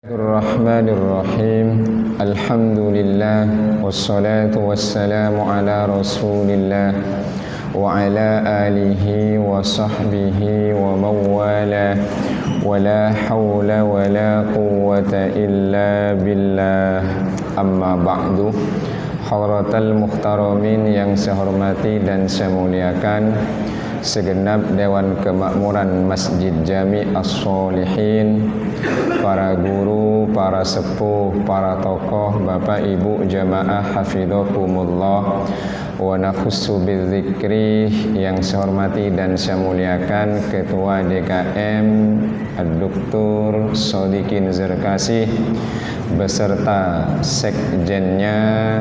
Bismillahirrahmanirrahim. Alhamdulillah wassalatu wassalamu ala Rasulillah wa ala alihi wa sahbihi wa mawala wa la hawla wa la quwwata illa billah. Amma ba'du. Hadratal muhtaramin yang saya hormati dan saya muliakan, segenap Dewan Kemakmuran Masjid Jami As-Sholihin, para guru, para sepuh, para tokoh, bapak ibu jamaah hafidhakumullah, wa nakhussu bidzikri yang saya hormati dan saya muliakan Ketua DKM Dr. Shodikin Zerkasih beserta sekjennya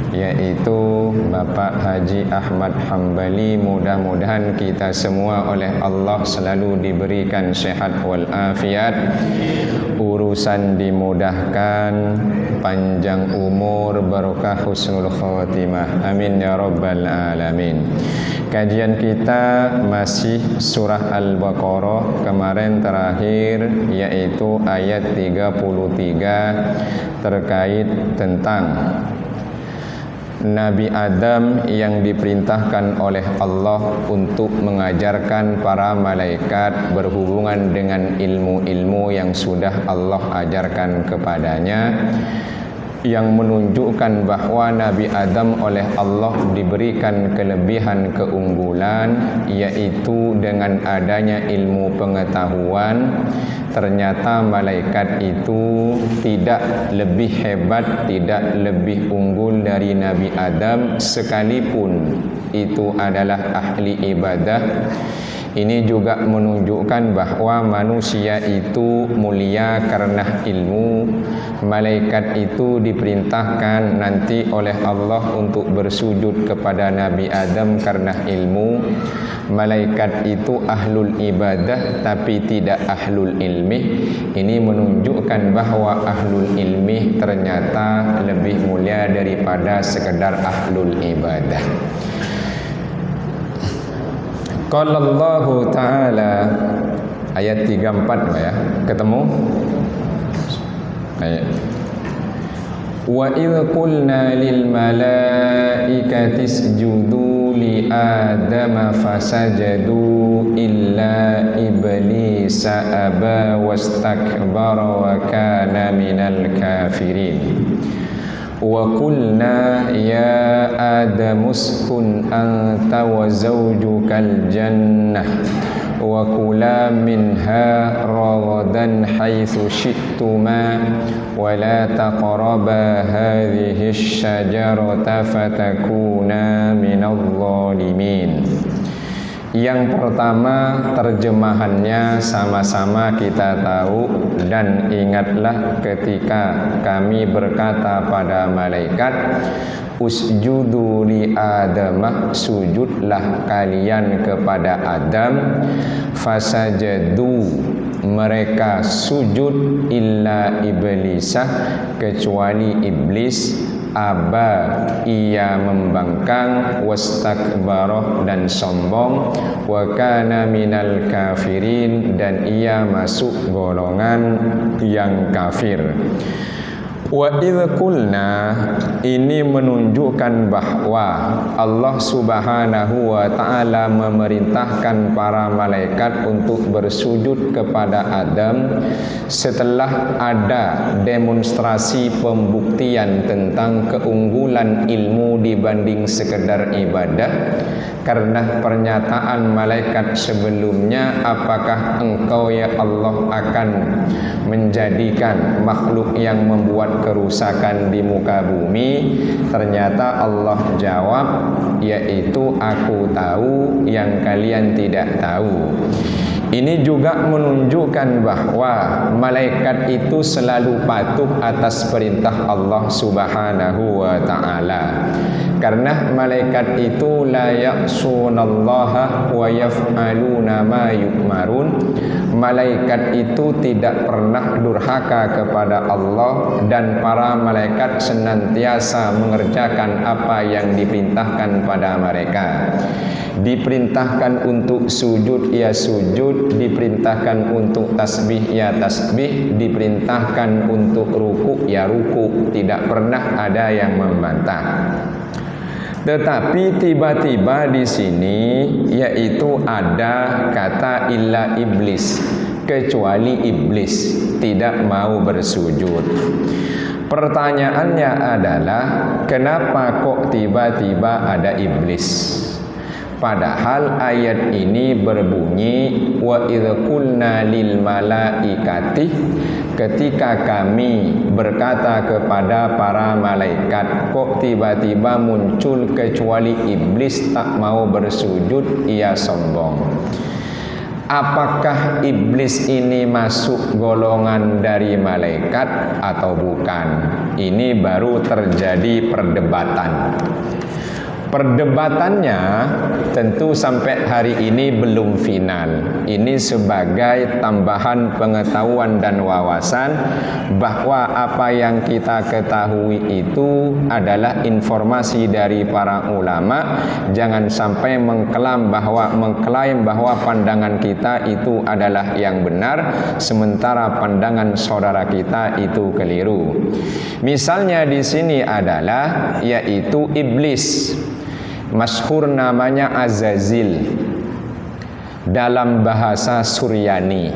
yaitu Bapak Haji Ahmad Hambali. Mudah-mudahan kita semua oleh Allah selalu diberikan sehat wal afiat, urusan dimudahkan, panjang umur, barokah husnul khatimah, amin ya rabbal alamin. Kajian kita masih surah Al-Baqarah, kemarin terakhir yaitu ayat 33 terkait tentang Nabi Adam yang diperintahkan oleh Allah untuk mengajarkan para malaikat berhubungan dengan ilmu-ilmu yang sudah Allah ajarkan kepadanya, yang menunjukkan bahwa Nabi Adam oleh Allah diberikan kelebihan keunggulan, yaitu dengan adanya ilmu pengetahuan. Ternyata malaikat itu tidak lebih hebat, tidak lebih unggul dari Nabi Adam, sekalipun itu adalah ahli ibadah. Ini juga menunjukkan bahwa manusia itu mulia karena ilmu. Malaikat itu diperintahkan nanti oleh Allah untuk bersujud kepada Nabi Adam karena ilmu. Malaikat itu ahlul ibadah tapi tidak ahlul ilmi. Ini menunjukkan bahwa ahlul ilmi ternyata lebih mulia daripada sekedar ahlul ibadah. Qala Allah Ta'ala, ayat 34 ya, ketemu? Ayat. Wa idh qulna lil malaikati isjudu li adama fasajadu illa iblisa aba wastakbara wa kana minal kafirin. Wa qulna ya adamu uskun anta wa zawjukal jannah wa kula minha ragadan haitsu syi'tuma wa la taqraba hadhihi asy-syajarata fatakuna minadh dhalimin. Yang pertama, terjemahannya sama-sama kita tahu, dan ingatlah ketika kami berkata pada malaikat, usjudu li Adamah, sujudlah kalian kepada Adam. Fasajadu, mereka sujud, illa iblisah, kecuali iblis. Aba, ia membangkang, wastakbarah, dan sombong, wa kana minal kafirin, dan ia masuk golongan yang kafir. Wa idh qulna, ini menunjukkan bahwa Allah Subhanahu wa Ta'ala memerintahkan para malaikat untuk bersujud kepada Adam setelah ada demonstrasi pembuktian tentang keunggulan ilmu dibanding sekedar ibadah. Karena pernyataan malaikat sebelumnya, apakah engkau ya Allah akan menjadikan makhluk yang membuat kerusakan di muka bumi? Ternyata Allah jawab, yaitu aku tahu yang kalian tidak tahu. Ini juga menunjukkan bahwa malaikat itu selalu patuh atas perintah Allah Subhanahu wa Ta'ala. Karena malaikat itu la ya'sunallaha wa yaf'aluna ma yu'marun. Malaikat itu tidak pernah durhaka kepada Allah, dan para malaikat senantiasa mengerjakan apa yang diperintahkan pada mereka. Diperintahkan untuk sujud, ya sujud. Diperintahkan untuk tasbih, ya tasbih. Diperintahkan untuk ruku, ya ruku. Tidak pernah ada yang membantah. Tetapi tiba-tiba di sini yaitu ada kata illa iblis, kecuali iblis tidak mau bersujud. Pertanyaannya adalah kenapa kok tiba-tiba ada iblis? Padahal ayat ini berbunyi wa idh qulna lil malaikati, ketika kami berkata kepada para malaikat. Kok tiba-tiba muncul kecuali iblis tak mau bersujud, ia sombong. Apakah iblis ini masuk golongan dari malaikat atau bukan? Ini baru terjadi perdebatan. Perdebatannya tentu sampai hari ini belum final. Ini sebagai tambahan pengetahuan dan wawasan bahwa apa yang kita ketahui itu adalah informasi dari para ulama. Jangan sampai mengklaim bahwa pandangan kita itu adalah yang benar, sementara pandangan saudara kita itu keliru. Misalnya di sini adalah yaitu iblis. Masyhur namanya Azazil dalam bahasa Suryani,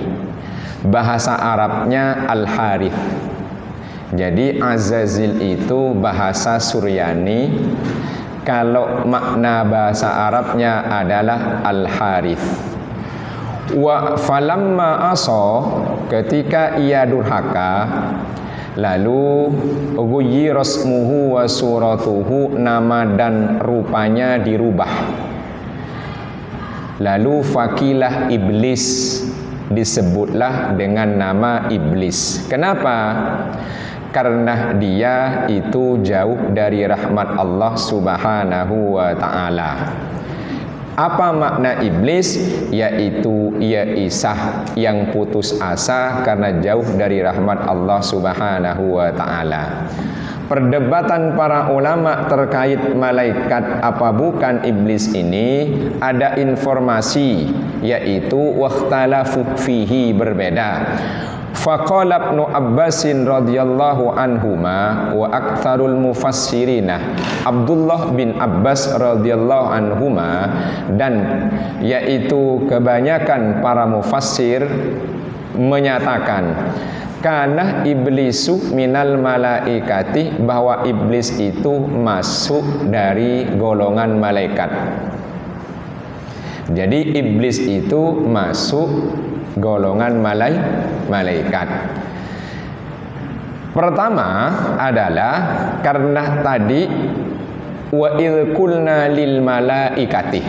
bahasa Arabnya Al-Harith. Jadi Azazil itu bahasa Suryani, kalau makna bahasa Arabnya adalah Al-Harith. Wa falamma asa, ketika ia durhaka, lalu ghayyira ismuhu wa suratuhu, nama dan rupanya dirubah. Lalu fakilah iblis, disebutlah dengan nama iblis. Kenapa? Karena dia itu jauh dari rahmat Allah Subhanahu wa ta'ala. Apa makna iblis? Yaitu ia isah, yang putus asa karena jauh dari rahmat Allah Subhanahu wa ta'ala. Perdebatan para ulama terkait malaikat apa bukan iblis ini ada informasi, yaitu wakhtalafu fihi, berbeda. Faqala Ibnu Abbasin radhiyallahu anhuma wa aktsarul mufassirina, Abdullah bin Abbas radhiyallahu anhuma, dan yaitu kebanyakan para mufassir menyatakan kana iblisu minal malaikati, bahwa iblis itu masuk dari golongan malaikat. Jadi iblis itu masuk golongan malaikat. Pertama adalah karena tadi wa idh qulna lil malaikati.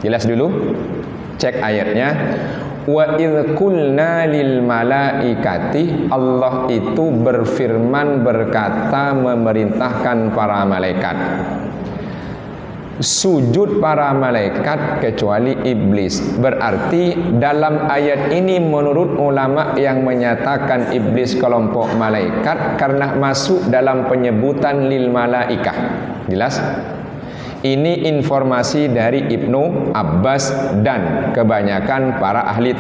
Jelas dulu, cek ayatnya. Wa idh qulna lil malaikati, Allah itu berfirman, berkata, memerintahkan para malaikat. Sujud para malaikat kecuali iblis. Berarti dalam ayat ini menurut ulama yang menyatakan iblis kelompok malaikat karena masuk dalam penyebutan lil malaikah. Jelas? Ini informasi dari Ibnu Abbas dan kebanyakan para ahli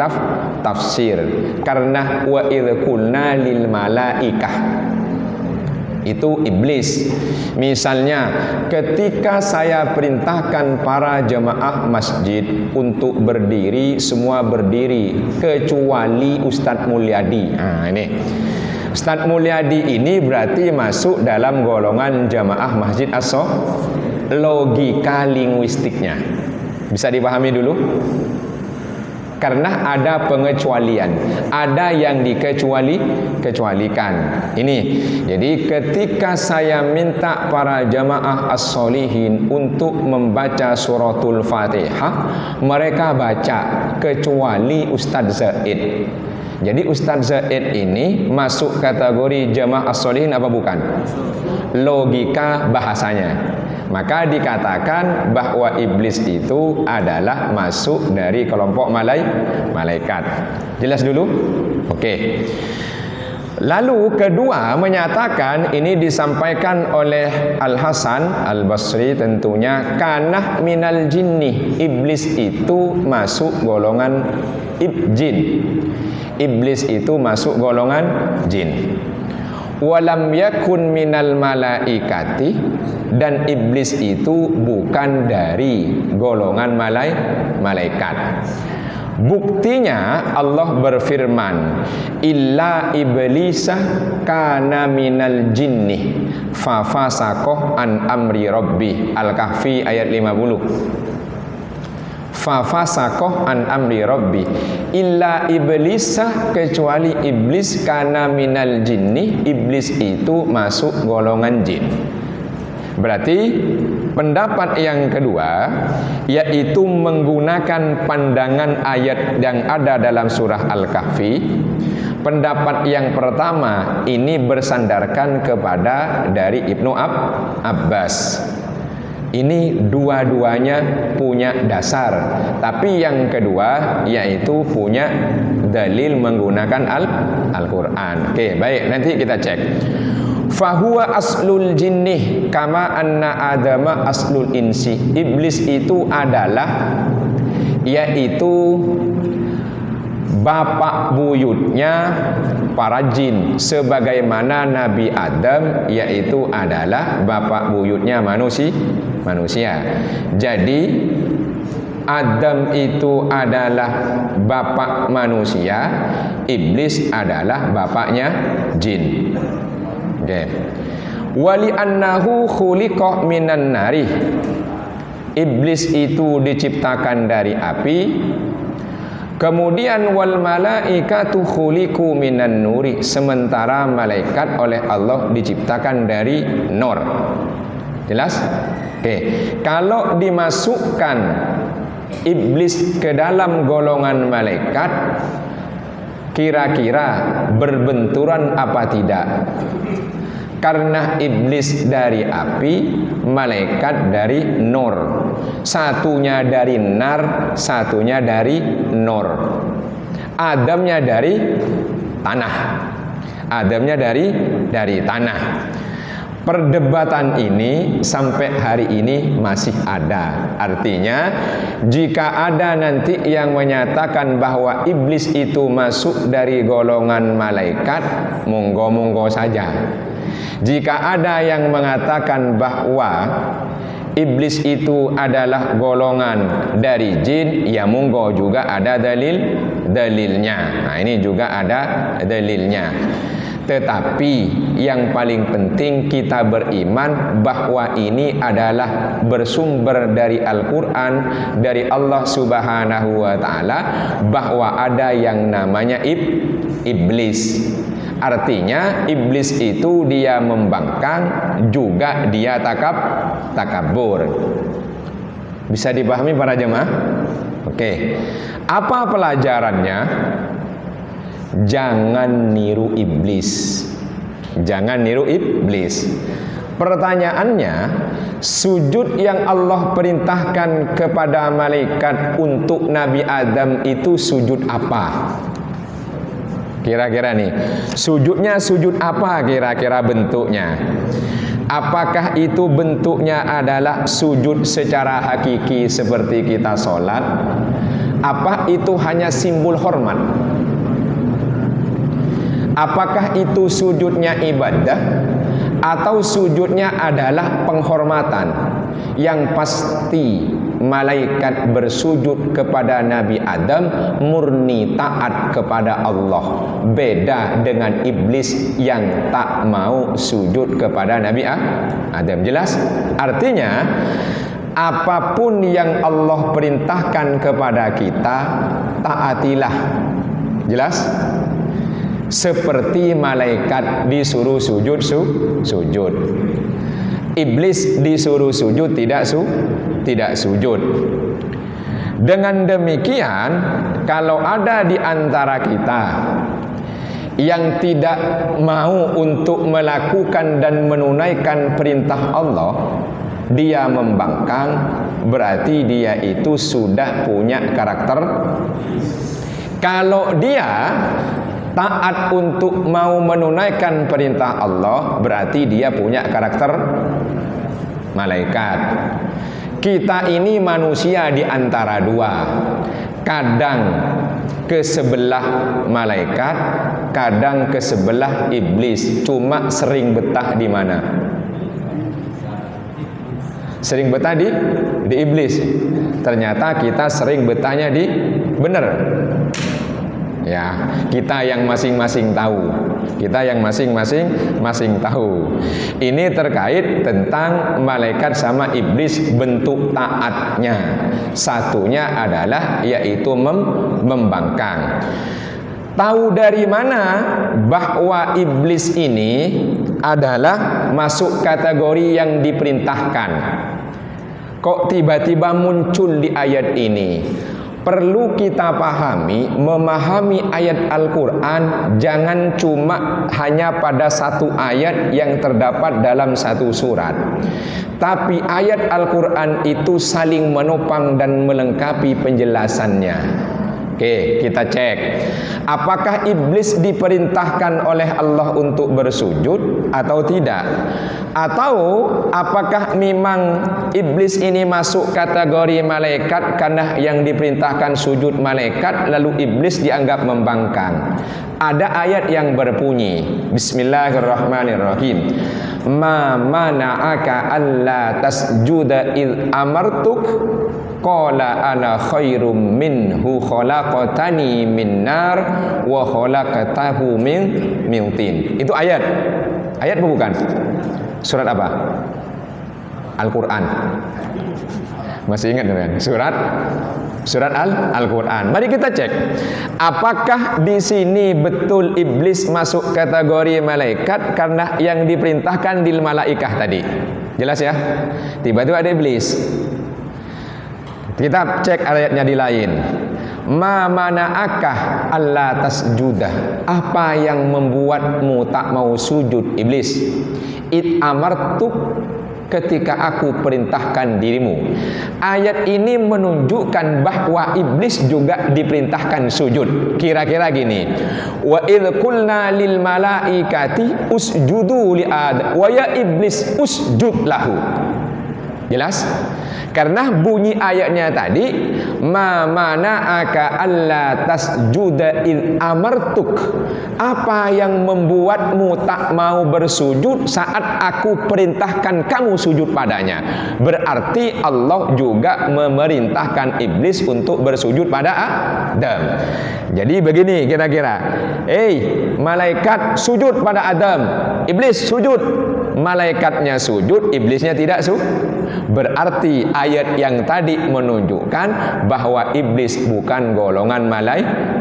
tafsir. Karena wa idh qulna lil malaikah, itu iblis. Misalnya ketika saya perintahkan para jemaah masjid untuk berdiri, semua berdiri kecuali Ustadz Mulyadi. Nah ini Ustadz Mulyadi ini berarti masuk dalam golongan jemaah Masjid As-Sohbah. Logika linguistiknya bisa dipahami dulu. Karena ada pengecualian, ada yang dikecualikan. Ini, jadi ketika saya minta para jamaah as-solihin untuk membaca suratul Fatihah, mereka baca kecuali Ustadz Zaid. Jadi Ustadz Zaid ini masuk kategori jamaah as-solihin apa bukan? Logika bahasanya. Maka dikatakan bahwa iblis itu adalah masuk dari kelompok malaikat. Jelas dulu? Oke. Lalu kedua menyatakan, ini disampaikan oleh Al-Hasan Al-Basri tentunya, kanah minal jinni, iblis itu masuk golongan jin. Iblis itu masuk golongan jin. Walam yakun minal malaikati, dan iblis itu bukan dari golongan malaikat. Buktinya Allah berfirman, illa iblisah kana minal jinni fafasakoh an amri rabbi. Al-Kahfi ayat 50. Fafasakoh an amri rabbi, illa iblisah, kecuali iblis, kana minal jinni, iblis itu masuk golongan jin. Berarti pendapat yang kedua, yaitu menggunakan pandangan ayat yang ada dalam surah Al-Kahfi. Pendapat yang pertama ini bersandarkan kepada dari Ibnu Abbas. Ini dua-duanya punya dasar. Tapi yang kedua yaitu punya dalil menggunakan Al-Quran. Oke, baik, nanti kita cek. Fahuwa aslul jinnih kama anna adama aslul insi. Iblis itu adalah, yaitu bapak buyutnya para jin, sebagaimana Nabi Adam yaitu adalah bapak buyutnya manusia. Jadi Adam itu adalah bapak manusia, iblis adalah bapaknya jin. Okay. Wali annahu khuliqa minan nari. Iblis itu diciptakan dari api. Kemudian wal malaikatu khuliqu minan nuri. Sementara malaikat oleh Allah diciptakan dari nur. Jelas? Oke. Kalau dimasukkan iblis ke dalam golongan malaikat, kira-kira berbenturan apa tidak? Karena iblis dari api, malaikat dari nur. Satunya dari nar, satunya dari nur. Adamnya dari tanah. Adamnya dari tanah. Perdebatan ini sampai hari ini masih ada. Artinya, jika ada nanti yang menyatakan bahwa iblis itu masuk dari golongan malaikat, monggo-monggo saja. Jika ada yang mengatakan bahwa iblis itu adalah golongan dari jin, ya monggo, juga ada dalilnya. Nah, ini juga ada dalilnya. Tetapi yang paling penting kita beriman bahwa ini adalah bersumber dari Al-Quran, dari Allah Subhanahu wa Ta'ala, bahwa ada yang namanya iblis. Artinya iblis itu dia membangkang, juga dia takabur. Bisa dipahami para jemaah? Oke. Apa pelajarannya? Jangan niru iblis. Jangan niru iblis. Pertanyaannya, sujud yang Allah perintahkan kepada malaikat untuk Nabi Adam itu sujud apa? Kira-kira nih, sujudnya sujud apa kira-kira bentuknya? Apakah itu bentuknya adalah sujud secara hakiki seperti kita sholat? Apa itu hanya simbol hormat? Apakah itu sujudnya ibadah? Atau sujudnya adalah penghormatan? Yang pasti malaikat bersujud kepada Nabi Adam murni taat kepada Allah. Beda dengan iblis yang tak mau sujud kepada Nabi Adam. Jelas? Artinya apapun yang Allah perintahkan kepada kita, taatilah. Jelas? Seperti malaikat disuruh sujud, sujud. Iblis disuruh sujud, tidak sujud. Dengan demikian, kalau ada di antara kita yang tidak mau untuk melakukan dan menunaikan perintah Allah, dia membangkang, berarti dia itu sudah punya karakter. Kalau dia taat untuk mau menunaikan perintah Allah, berarti dia punya karakter malaikat. Kita ini manusia di antara dua, kadang ke sebelah malaikat, kadang ke sebelah iblis. Cuma sering betah di mana? Sering betah di iblis. Ternyata kita sering betahnya di bener. Ya, kita yang masing-masing tahu. Kita yang masing-masing tahu. Ini terkait tentang malaikat sama iblis, bentuk taatnya. Satunya adalah yaitu membangkang. Tahu dari mana bahwa iblis ini adalah masuk kategori yang diperintahkan? Kok tiba-tiba muncul di ayat ini? Perlu kita pahami, memahami ayat Al-Quran jangan cuma hanya pada satu ayat yang terdapat dalam satu surat. Tapi ayat Al-Quran itu saling menopang dan melengkapi penjelasannya. Oke, kita cek. Apakah iblis diperintahkan oleh Allah untuk bersujud atau tidak? Atau apakah memang iblis ini masuk kategori malaikat karena yang diperintahkan sujud malaikat, lalu iblis dianggap membangkang? Ada ayat yang berbunyi, Bismillahirrahmanirrahim. Ma mana'aka alla tasjuda id amartuk qala ana khairum minhu khalaqatani min nar wa khalaqatahu min tin. Itu ayat. Ayat bukan? Surat apa? Al-Quran. Masih ingat kan? Surat Al-Quran. Mari kita cek. Apakah di sini betul iblis masuk kategori malaikat karena yang diperintahkan di malaikah tadi? Jelas ya? Tiba-tiba ada iblis. Kita cek ayatnya di lain. Ma mana'akah alla tasjudah? Apa yang membuatmu tak mau sujud, iblis? Id amartuk, ketika aku perintahkan dirimu. Ayat ini menunjukkan bahwa iblis juga diperintahkan sujud. Kira-kira gini. Wa idh qulna lil malaikati usjudu li Adam wa ya iblis usjud lahu. Jelas? Karena bunyi ayatnya tadi, ma mana'aka alla tasjuda id amartuk. Apa yang membuatmu tak mau bersujud saat aku perintahkan kamu sujud padanya? Berarti Allah juga memerintahkan iblis untuk bersujud pada Adam. Jadi begini kira-kira. Malaikat sujud pada Adam, iblis sujud. Malaikatnya sujud, iblisnya tidak Berarti ayat yang tadi menunjukkan bahwa iblis bukan golongan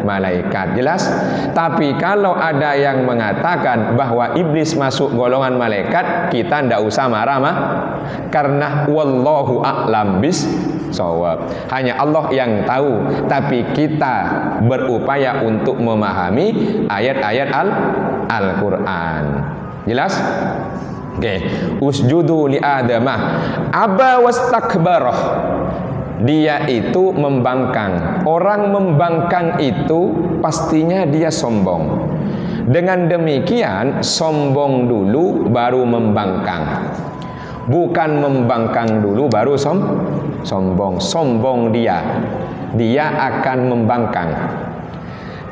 malaikat. Jelas? Tapi kalau ada yang mengatakan bahwa iblis masuk golongan malaikat, kita tidak usah marah karena wallahu a'lam bis-shawab. Hanya Allah yang tahu, tapi kita berupaya untuk memahami ayat-ayat Al-Quran. Jelas? Oke, usjudu li Adamah aba wastakbarah. Dia itu membangkang. Orang membangkang itu pastinya dia sombong. Dengan demikian sombong dulu baru membangkang. Bukan membangkang dulu baru sombong. Sombong dia akan membangkang.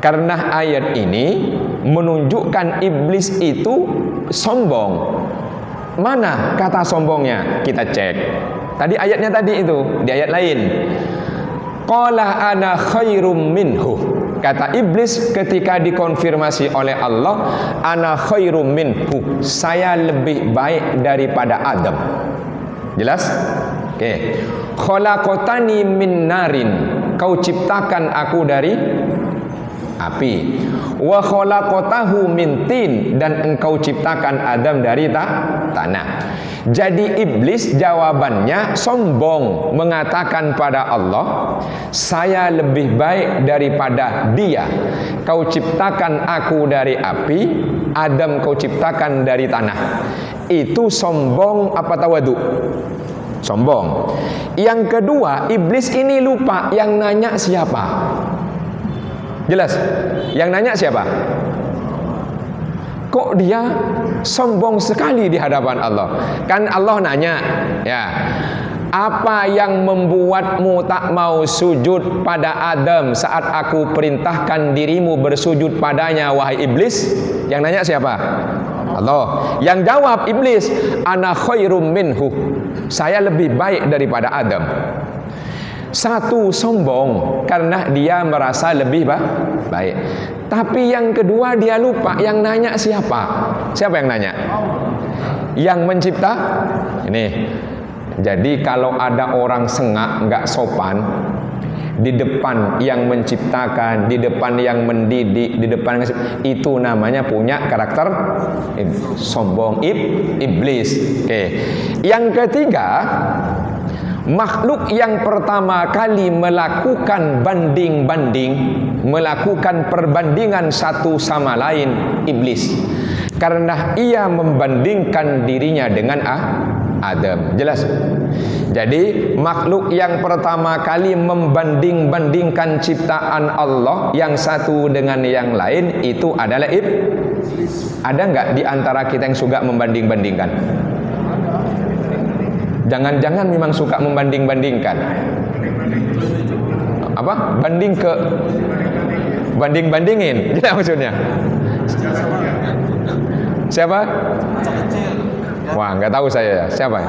Karena ayat ini menunjukkan iblis itu sombong. Mana kata sombongnya? Kita cek. Tadi ayatnya tadi itu, di ayat lain. Qala ana khairum minhu. Kata iblis ketika dikonfirmasi oleh Allah, ana khairum minhu. Saya lebih baik daripada Adam. Jelas? Oke. Khalaqatani min narin. Kau ciptakan aku dari api. Wa khalaqatahu min tin, dan engkau ciptakan Adam dari tanah. Jadi iblis jawabannya sombong, mengatakan pada Allah, saya lebih baik daripada dia. Kau ciptakan aku dari api, Adam kau ciptakan dari tanah. Itu sombong apa tawadu? sombong. Yang kedua, iblis ini lupa yang nanya siapa. Jelas? Yang nanya siapa? Kok dia sombong sekali di hadapan Allah? Kan Allah nanya, ya, apa yang membuatmu tak mau sujud pada Adam saat aku perintahkan dirimu bersujud padanya, wahai iblis? Yang nanya siapa? Allah. Yang jawab iblis, ana khairum minhu, saya lebih baik daripada Adam. Satu, sombong karena dia merasa lebih baik. Tapi yang kedua, dia lupa yang nanya siapa. Siapa yang nanya? Yang mencipta. Ini. Jadi kalau ada orang sengak, nggak sopan di depan yang menciptakan, di depan yang mendidik, di depan itu namanya punya karakter sombong, iblis. Oke. Yang ketiga, makhluk yang pertama kali melakukan banding-banding, melakukan perbandingan satu sama lain, iblis. Karena ia membandingkan dirinya dengan Adam. Jelas? Jadi makhluk yang pertama kali membanding-bandingkan ciptaan Allah yang satu dengan yang lain itu adalah iblis. Ada nggak di antara kita yang suka membanding-bandingkan? Jangan-jangan memang suka membanding-bandingkan. Apa? Banding-bandingin. Gila maksudnya. Siapa? Wah, nggak tahu saya. Siapa?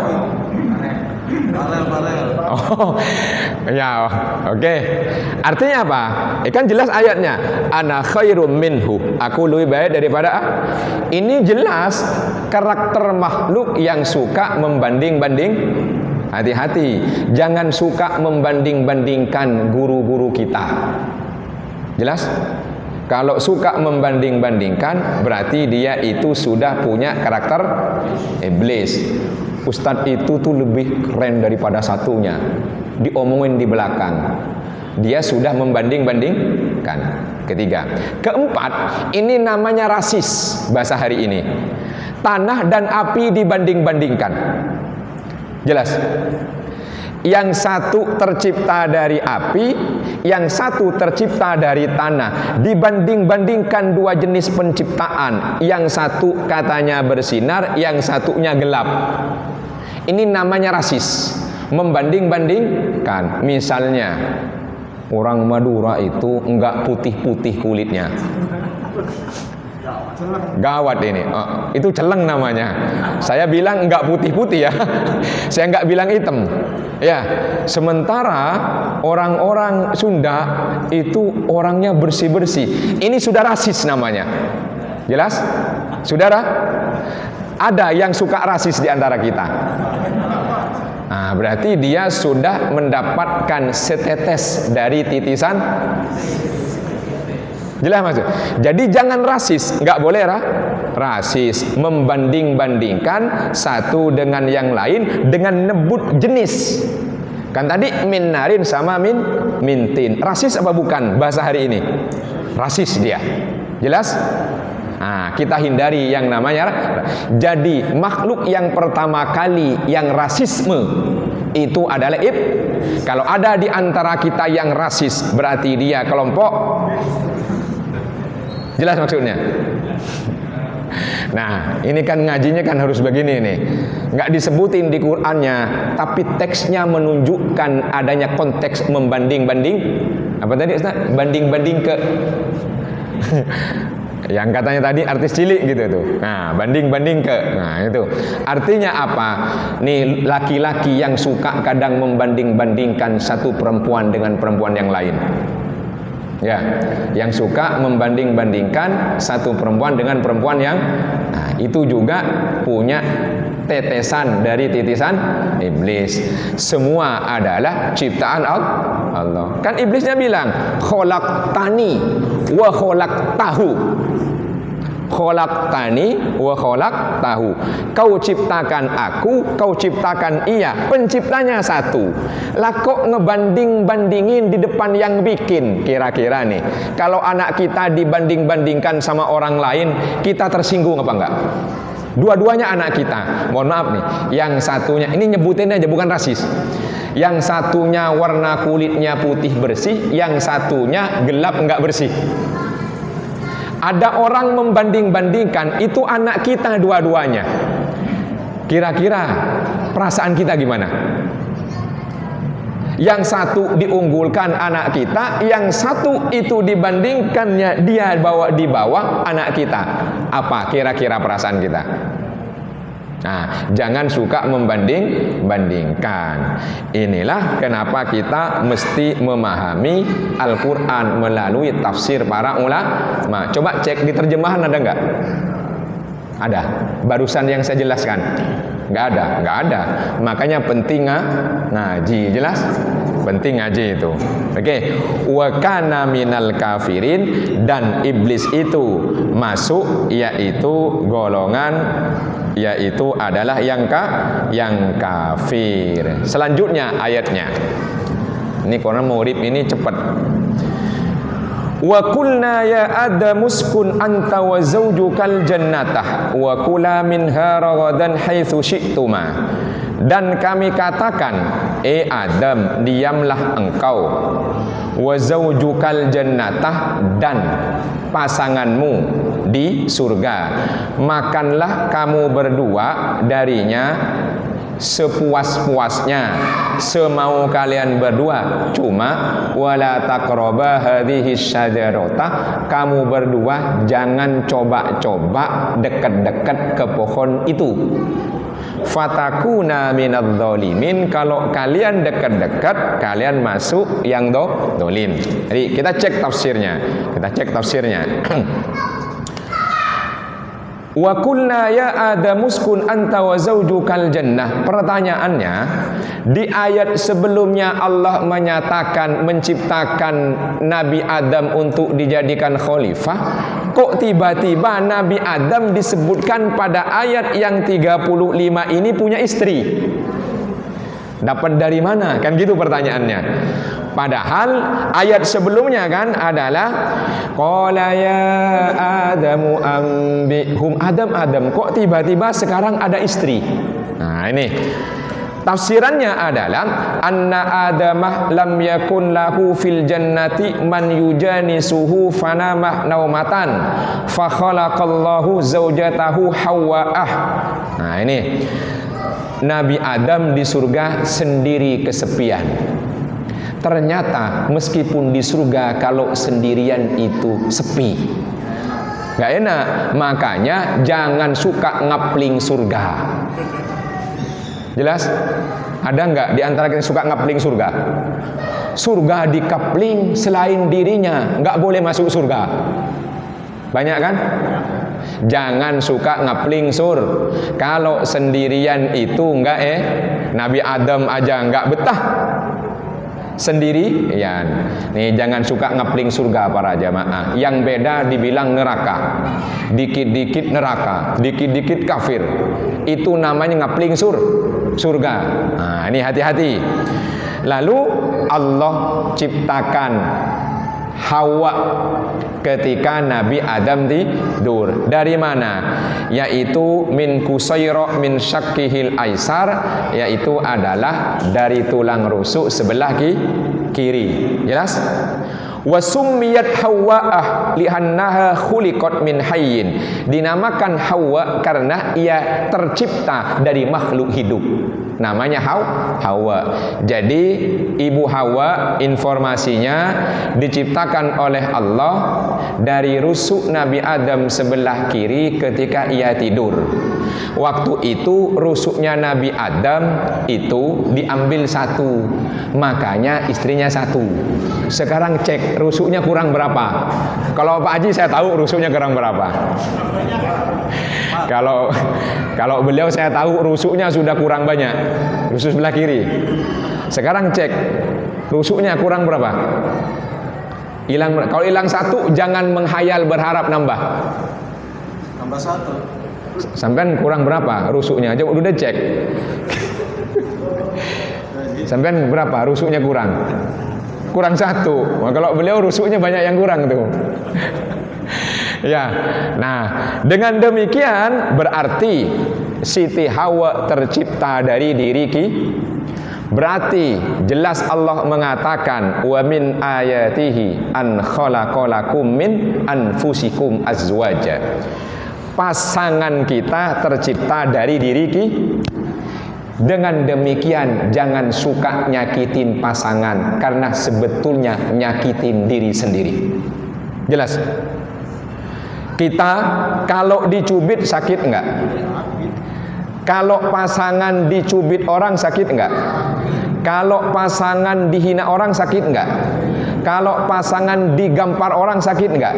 Oh, ya, oke. Artinya apa? Kan jelas ayatnya. Ana khairum minhu. Aku lebih baik daripada. Ini jelas karakter makhluk yang suka membanding-banding. Hati-hati, jangan suka membanding-bandingkan guru-guru kita. Jelas? Kalau suka membanding-bandingkan, berarti dia itu sudah punya karakter iblis. Ustadz itu tuh lebih keren daripada satunya, diomongin di belakang. Dia sudah membanding-bandingkan. Ketiga. Keempat, ini namanya rasis bahasa hari ini. Tanah dan api dibanding-bandingkan. Jelas? Yang satu tercipta dari api, yang satu tercipta dari tanah. Dibanding-bandingkan dua jenis penciptaan. Yang satu katanya bersinar, yang satunya gelap. Ini namanya rasis. Membanding-bandingkan. Misalnya, orang Madura itu enggak putih-putih kulitnya. Gawat ini. Itu celeng namanya. Saya bilang enggak putih-putih ya. Saya enggak bilang hitam. Ya, sementara orang-orang Sunda itu orangnya bersih-bersih. Ini sudah rasis namanya. Jelas? Saudara? Ada yang suka rasis di antara kita. Nah, berarti dia sudah mendapatkan setetes dari titisan. Jelas maksud? Jadi jangan rasis, nggak boleh rasis, membanding-bandingkan satu dengan yang lain dengan nebut jenis. Kan tadi min narin sama mintin. Rasis apa bukan bahasa hari ini? Rasis dia. Jelas? Nah, kita hindari yang namanya. Jadi makhluk yang pertama kali yang rasisme itu adalah Kalau ada di antara kita yang rasis, berarti dia kelompok. Jelas maksudnya? Nah, ini kan ngajinya kan harus begini nih. Nggak disebutin di Qur'annya, tapi teksnya menunjukkan adanya konteks membanding-banding. Apa tadi Ustaz? Banding-banding ke yang katanya tadi artis cilik gitu tuh. Nah, banding-banding ke. Nah, itu. Artinya apa? Nih laki-laki yang suka kadang membanding-bandingkan satu perempuan dengan perempuan yang lain. Ya, yang suka membanding-bandingkan satu perempuan dengan perempuan yang itu juga punya tetesan dari titisan iblis. Semua adalah ciptaan Allah. Kan iblisnya bilang, khalaqtani wa khalaqtahu. Khalaqtani wa khalaqtahu. Kau ciptakan aku, kau ciptakan ia. Penciptanya satu. Lah kok ngebanding-bandingin di depan yang bikin? Kira-kira nih, kalau anak kita dibanding-bandingkan sama orang lain, kita tersinggung apa enggak? Dua-duanya anak kita. Mohon maaf nih, yang satunya ini nyebutin aja bukan rasis. Yang satunya warna kulitnya putih bersih, yang satunya gelap enggak bersih. Ada orang membanding-bandingkan, itu anak kita dua-duanya. Kira-kira perasaan kita gimana? Yang satu diunggulkan anak kita, yang satu itu dibandingkannya dia di bawah anak kita. Apa kira-kira perasaan kita? Nah, jangan suka membanding-bandingkan. Inilah kenapa kita mesti memahami Al-Quran melalui tafsir para ulama. Coba cek di terjemahan ada nggak? Ada. Barusan yang saya jelaskan. Nggak ada. Makanya penting ngaji, jelas? Penting ngaji itu. Oke. Wa kana minal kafirin, dan iblis itu masuk yaitu golongan, yaitu adalah yang kafir. Selanjutnya ayatnya. Ini karena murid ini cepat. Wa qulna ya Adam uskun anta wa zawjukal jannatah wa kula minha ragadan haitsu syi'tuma. Dan kami katakan, Adam, diamlah engkau, wa zawjukal jannatah, dan pasanganmu di surga, makanlah kamu berdua darinya sepuas-puasnya, semau kalian berdua. Cuma wala taqraba hadhihi syajarata, kamu berdua jangan coba-coba dekat-dekat ke pohon itu. Fatakuna minadz zalimin, kalau kalian dekat-dekat kalian masuk yang dolim. Jadi kita cek tafsirnya. Wa qulna ya Adam uskun anta wa zawjukal jannah. Pertanyaannya, di ayat sebelumnya Allah menciptakan Nabi Adam untuk dijadikan khalifah. Kok tiba-tiba Nabi Adam disebutkan pada ayat yang 35 ini punya istri? Dapat dari mana? Kan gitu pertanyaannya. Padahal ayat sebelumnya kan adalah qala ya Adamu ambihum, Adam, kok tiba-tiba sekarang ada istri? Nah, ini tafsirannya adalah anna Adamah lam yakun lahu fil jannati man yujanisuhu fanamah naumatan fa khalaqallahu zaujatahu Hawwa'ah. Nah, ini Nabi Adam di surga sendiri kesepian. Ternyata meskipun di surga kalau sendirian itu sepi, gak enak. Makanya jangan suka ngapling surga. Jelas? Ada nggak di antara kita suka ngapling surga? Surga dikapling selain dirinya, nggak boleh masuk surga. Banyak kan? Jangan suka ngapling kalau sendirian itu enggak Nabi Adam aja enggak betah sendirian. Nih, jangan suka ngapling surga para jamaah. Yang beda dibilang neraka. Dikit-dikit neraka, dikit-dikit kafir. Itu namanya ngapling surga. Nah, ini hati-hati. Lalu Allah ciptakan Hawa ketika Nabi Adam tidur. Dari mana? Yaitu min kusayra min syakkihil aisar, yaitu adalah dari tulang rusuk sebelah kiri. Jelas? Wa summiyat Hawwa'ah li'annaha khuliqat min hayyin. Dinamakan Hawa karena ia tercipta dari makhluk hidup. Namanya Hawa. Jadi Ibu Hawa informasinya diciptakan oleh Allah dari rusuk Nabi Adam sebelah kiri ketika ia tidur. Waktu itu rusuknya Nabi Adam itu diambil satu, makanya istrinya satu. Sekarang cek rusuknya kurang berapa. Kalau Pak Haji saya tahu rusuknya kurang berapa. Kalau beliau saya tahu rusuknya sudah kurang banyak, rusuk sebelah kiri. Sekarang cek rusuknya kurang berapa. Kalau hilang satu jangan menghayal berharap nambah satu. Sampean kurang berapa rusuknya? Coba udah cek. Sampean berapa rusuknya kurang? Kurang satu. Nah, kalau beliau rusuknya banyak yang kurang tuh. Ya. Nah, dengan demikian berarti Siti Hawa tercipta dari diri berarti jelas Allah mengatakan wa min ayatihi an khalaqalakum min anfusikum azwaja. Pasangan kita tercipta dari diri Dengan demikian jangan suka nyakitin pasangan, karena sebetulnya nyakitin diri sendiri. Jelas? Kita kalau dicubit sakit enggak? Kalau pasangan dicubit orang sakit enggak? Kalau pasangan dihina orang sakit enggak? Kalau pasangan digampar orang sakit enggak?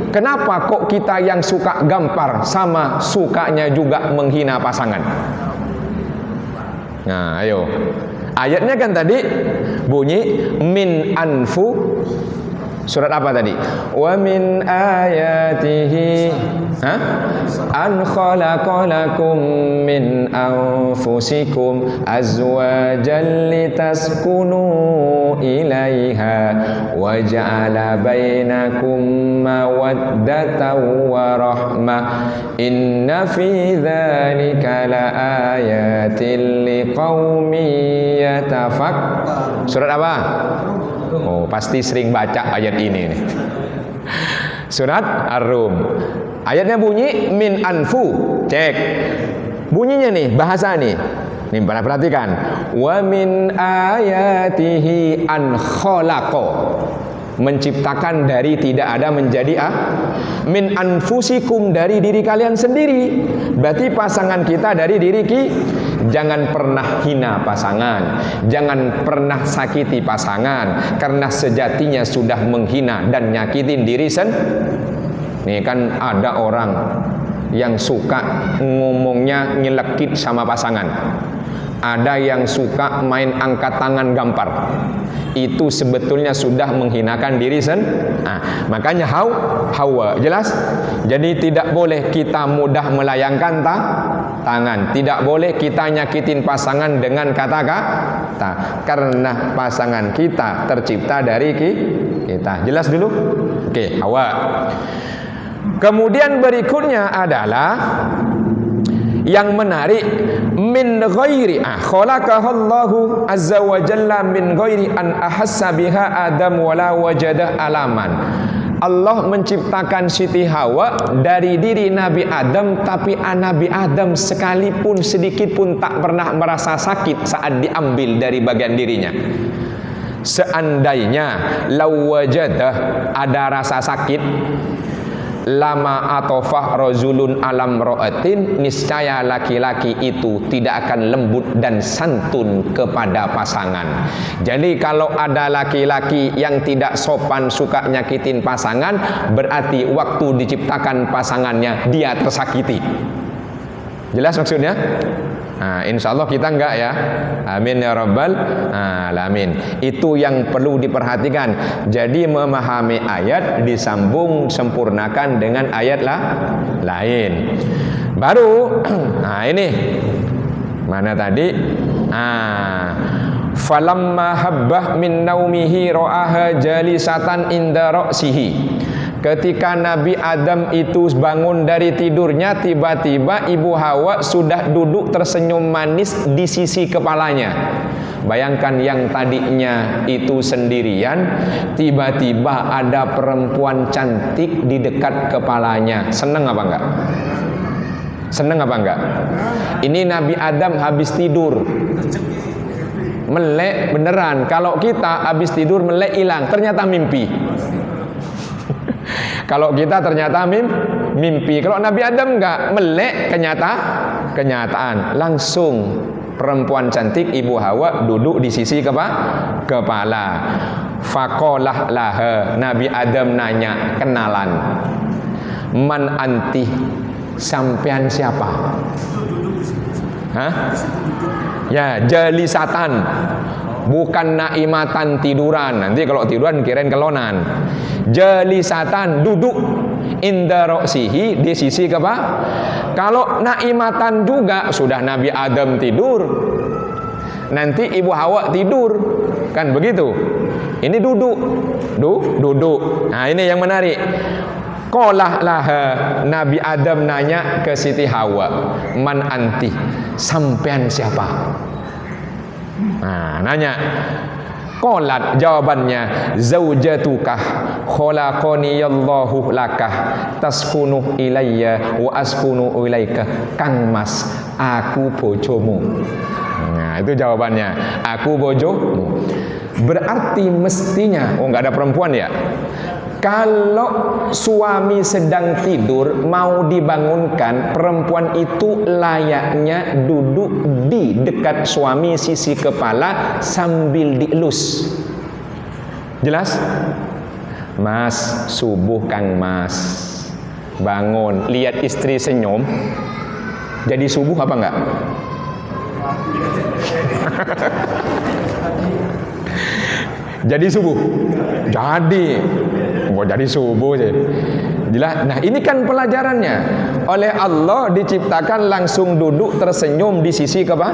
Kenapa kok kita yang suka gampar sama sukanya juga menghina pasangan? Nah, ayo. Ayatnya kan tadi bunyi min anfu. Surat apa tadi? Wa min ayatihi an khalaqalakum min anfusikum azwajan litaskunu ilaiha wa ja'ala bainakum mawaddatan wa rahmah inna fi dzalika laayatin liqaumin yatafakkarun. Surat apa? Oh, pasti sering baca ayat ini nih. Surat Ar-Rum. Ayatnya bunyi min anfu. Cek. Bunyinya nih, bahasa nih. Nih, perhatikan. Wa min ayatihi an khalaqa. Menciptakan dari tidak ada menjadi min anfusikum, dari diri kalian sendiri. Berarti pasangan kita dari diri Jangan pernah hina pasangan, jangan pernah sakiti pasangan, karena sejatinya sudah menghina dan nyakitin diri sendiri. Nih kan ada orang yang suka ngomongnya nyelekit sama pasangan. Ada yang suka main angkat tangan gampar. Itu sebetulnya sudah menghinakan diri sendiri. Nah, makanya Hawa, jelas? Jadi tidak boleh kita mudah melayangkan tangan. Tidak boleh kita nyakitin pasangan dengan kata-kata, karena pasangan kita tercipta dari kita. Jelas dulu? Oke, Hawa. Kemudian berikutnya adalah yang menarik, min ghairi khalaqahallahu azza wa jalla min ghairi an ahassa biha adam wala wajadah alaman. Allah menciptakan Siti Hawa dari diri Nabi Adam, tapi Nabi Adam sekalipun sedikit pun tak pernah merasa sakit saat diambil dari bagian dirinya. Seandainya lawajadah ada rasa sakit, lama atofah rajulun alam ro'atin, niscaya laki-laki itu tidak akan lembut dan santun kepada pasangan. Jadi kalau ada laki-laki yang tidak sopan, suka nyakitin pasangan, berarti waktu diciptakan pasangannya dia tersakiti. Jelas maksudnya? Nah, insya Allah kita enggak ya. Amin ya rabbal alamin. Itu yang perlu diperhatikan. Jadi memahami ayat disambung sempurnakan dengan ayat lain. Baru nah ini mana tadi? Falamma habbah min naumihi ra'aha jalisatan inda ra'sihi. Ketika Nabi Adam itu bangun dari tidurnya, tiba-tiba Ibu Hawa sudah duduk tersenyum manis di sisi kepalanya. Bayangkan yang tadinya itu sendirian, tiba-tiba ada perempuan cantik di dekat kepalanya. Seneng apa enggak? Seneng apa enggak? Ini Nabi Adam habis tidur, melek beneran. Kalau kita habis tidur melek hilang, ternyata mimpi. Kalau kita ternyata mimpi. Kalau Nabi Adam enggak, melek kenyataan. Langsung perempuan cantik Ibu Hawa duduk di sisi kepala. Faqalah laha, Nabi Adam nanya, kenalan. Man anti, sampean siapa? Hah? Ya, jalisatan. Bukan naimatan, tiduran. Nanti kalau tiduran kirain kelonan. Jalisatan, duduk inda roksihi, di sisi kalau naimatan juga sudah Nabi Adam tidur, nanti Ibu Hawa tidur, kan begitu. Ini duduk. Nah, ini yang menarik. Qalah laha, Nabi Adam nanya ke Siti Hawa, man anti, sampean siapa? Nah, nanya. Qalat, jawabannya, zaujatukah khalaqaniyallahu lakah taskunu ilayya wa askunu ilaika. Kang Mas, aku bojomu. Nah, itu jawabannya, aku bojomu. Berarti mestinya, oh enggak ada perempuan ya? Kalau suami sedang tidur mau dibangunkan, perempuan itu layaknya duduk di dekat suami sisi kepala sambil dielus. Jelas? Mas, subuh Kang Mas. Bangun, lihat istri senyum. Jadi subuh apa enggak? Jadi subuh. Jadi subuh sih. Jelas. Nah, ini kan pelajarannya. Oleh Allah diciptakan langsung duduk tersenyum di sisi kepala.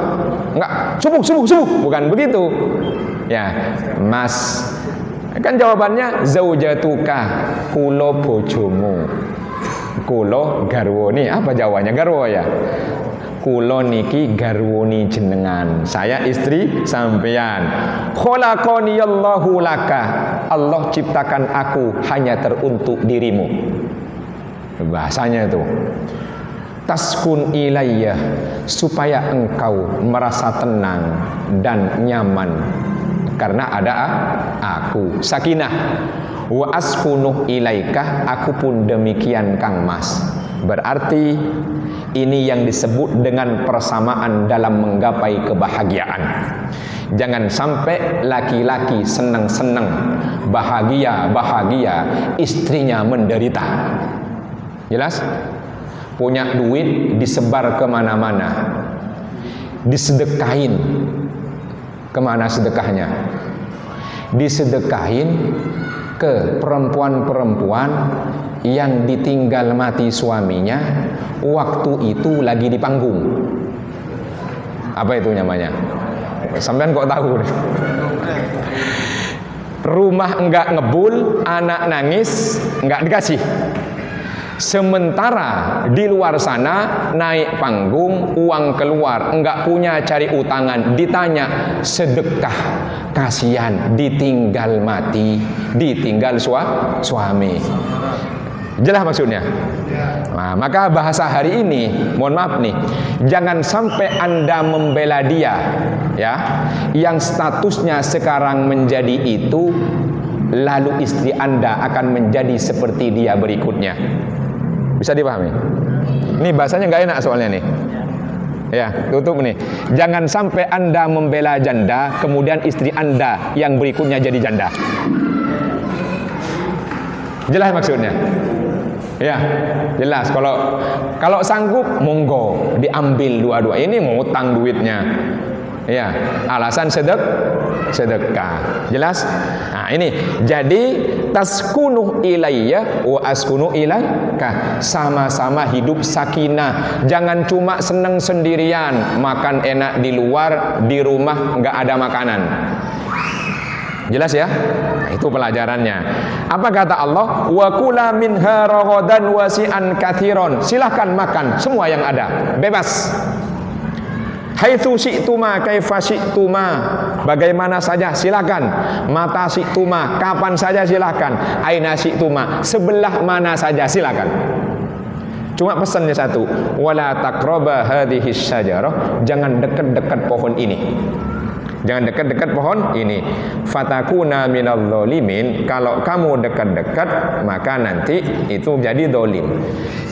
Enggak, subuh. Bukan begitu. Ya, Mas. Kan jawabannya zaujatuka, kulo bojomu. Kulo garwoni. Apa jawabannya? Garwo ya. Kulo niki garwoni jenengan, saya istri sampean. Khalaqaniyallahu laka, Allah ciptakan aku hanya teruntuk dirimu. Bahasanya itu taskun ilayya, supaya engkau merasa tenang dan nyaman karena ada aku. Sakinah. Wa askunu ilaika, aku pun demikian Kang Mas. Berarti ini yang disebut dengan persamaan dalam menggapai kebahagiaan. Jangan sampai laki-laki senang-senang, bahagia, istrinya menderita. Jelas? Punya duit disebar kemana-mana, disedekahin. Kemana sedekahnya? Disedekahin ke perempuan-perempuan yang ditinggal mati suaminya waktu itu lagi di panggung. Apa itu namanya? Sampean kok tahu? Rumah enggak ngebul, anak nangis, enggak dikasih. Sementara di luar sana naik panggung, uang keluar, enggak punya, cari utangan, ditanya sedekah, kasihan, ditinggal mati, ditinggal suami. Jelas maksudnya? Nah, maka bahasa hari ini, mohon maaf nih, jangan sampai Anda membela dia, ya, yang statusnya sekarang menjadi itu, lalu istri Anda akan menjadi seperti dia berikutnya. Bisa dipahami? Ini bahasanya nggak enak soalnya nih. Ya, tutup nih. Jangan sampai Anda membela janda, kemudian istri Anda yang berikutnya jadi janda. Jelas maksudnya? Ya, jelas. Kalau sanggup, monggo diambil dua-dua. Ini ngutang duitnya. Ya, alasan sedekah. Jelas? Nah, ini. Jadi taskunu ilayya wa askunu ilaika. Sama-sama hidup sakinah. Jangan cuma senang sendirian, makan enak di luar, di rumah enggak ada makanan. Jelas ya? Nah, itu pelajarannya. Apa kata Allah? Wa kula minha raghadan wasi'an katsiran. Silahkan makan semua yang ada, bebas. Haitsu syi'tuma kaifa syi'tuma, bagaimana saja silakan. Mata syi'tuma, kapan saja silakan. Aina syi'tuma, sebelah mana saja silakan. Cuma pesannya satu, wala taqraba hadhis syajarah, jangan dekat-dekat pohon ini. Jangan dekat-dekat pohon ini. Fatakuna minadh dhalimin, kalau kamu dekat-dekat maka nanti itu jadi dolim.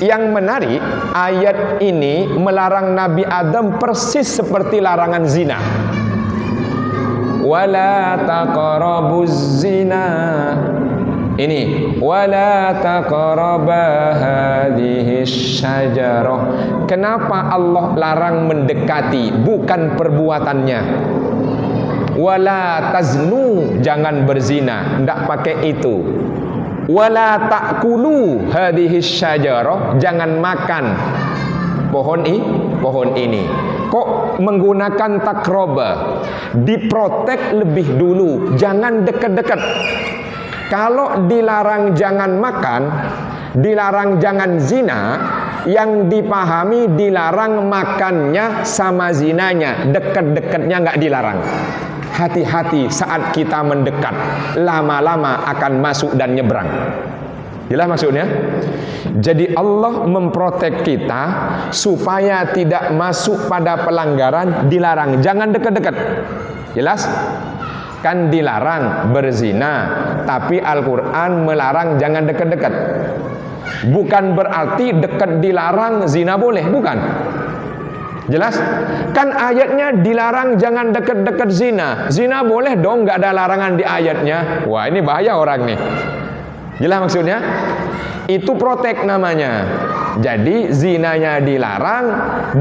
Yang menarik, ayat ini melarang Nabi Adam persis seperti larangan zina. Wala taqrabuz zina. Ini wala taqraba hadhis syajarah. Kenapa Allah larang mendekati, bukan perbuatannya? Wala taznu, jangan berzina, ndak pakai itu. Wala ta'kulu hadhis syajarah, jangan makan pohon ini. Kok menggunakan takroba? Diprotek lebih dulu, jangan dekat-dekat. Kalau dilarang jangan makan, dilarang jangan zina, yang dipahami dilarang makannya sama zinanya, deket-deketnya nggak dilarang. Hati-hati saat kita mendekat, lama-lama akan masuk dan nyebrang. Jelas maksudnya? Jadi Allah memprotek kita supaya tidak masuk pada pelanggaran, dilarang jangan dekat-dekat. Jelas? Kan dilarang berzina, tapi Al-Quran melarang jangan dekat-dekat. Bukan berarti dekat dilarang, zina boleh, bukan. Jelas? Kan ayatnya dilarang jangan dekat-dekat zina. Zina boleh dong, nggak ada larangan di ayatnya. Wah, ini bahaya orang nih. Jelas maksudnya? Itu protek namanya. Jadi zinanya dilarang,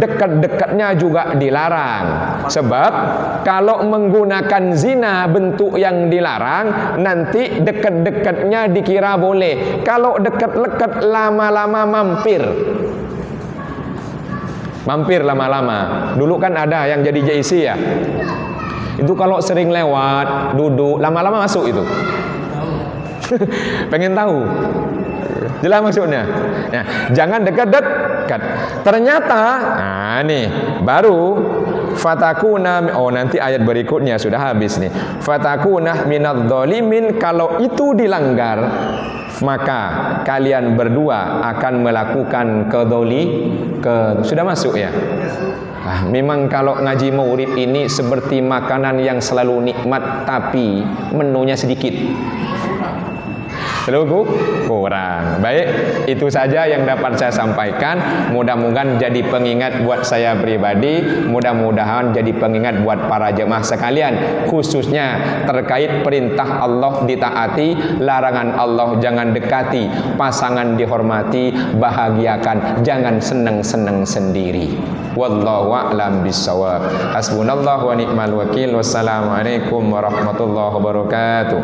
dekat-dekatnya juga dilarang. Sebab kalau menggunakan zina bentuk yang dilarang, nanti dekat-dekatnya dikira boleh. Kalau dekat-dekat lama-lama mampir. Mampir lama-lama. Dulu kan ada yang jadi JIC ya. Itu kalau sering lewat, duduk, lama-lama masuk itu. Pengen tahu. Jelas maksudnya. Nah, jangan dekat-dekat. Ternyata, nah nih, baru fatakuna, oh nanti ayat berikutnya sudah habis nih. Fatakuna minadh-dhalimin, kalau itu dilanggar, maka kalian berdua akan melakukan sudah masuk ya. Memang kalau ngaji maulid ini seperti makanan yang selalu nikmat tapi menunya sedikit. Kurang. Baik, itu saja yang dapat saya sampaikan. Mudah-mudahan jadi pengingat buat saya pribadi, mudah-mudahan jadi pengingat buat para jemaah sekalian, khususnya terkait perintah Allah ditaati, larangan Allah jangan dekati, pasangan dihormati, bahagiakan, jangan seneng-seneng sendiri. Wallahu a'lam bissawab. Hasbunallahu wa ni'mal wakil. Wassalamualaikum warahmatullahi wabarakatuh.